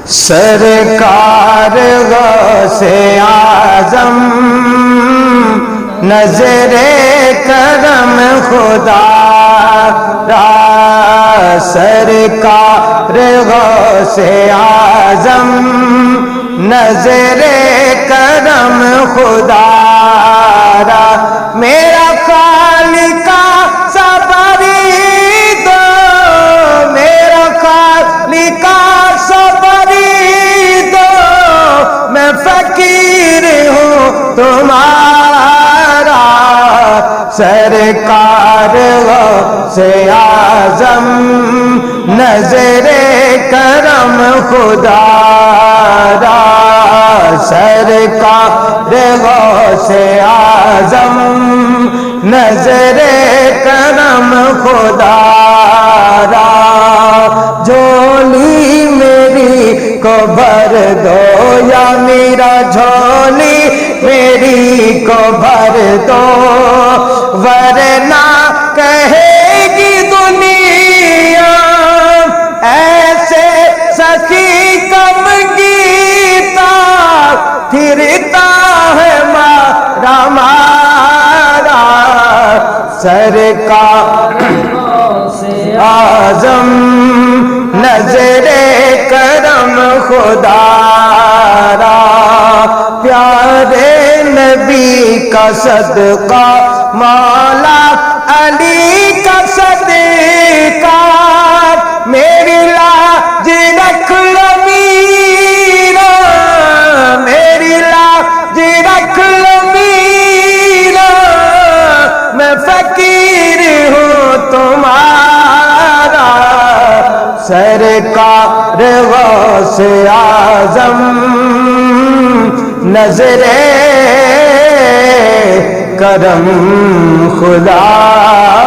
سرکار غوث اعظم نظر کرم خدا را، سرکار غوث اعظم نظر کرم خدا را، میرا خالق صبری دو، میرا خالق صبری دو، میں فقیر ہوں تمہارا، سرکار غوث اعظم نظر کرم خدا را، سرکار غوث اعظم نظر کرم خدا را، جھولی میری کو بھر دو یا میرا جھولی میری کو بھر دو، ورنہ کہے گی دنیا ایسے سخی کم گیتا پھرتا ہے مارا مارا، سرکار اعظم نظر کرم خدا را، پیارے نبی کا صدقہ مولا علی کا صدقہ، میری لاج رکھ لو میرا، میری لاج رکھ لو میرا، میں فقیر ہوں تمہارا، سرکار غوث اعظم نظر کرم خدا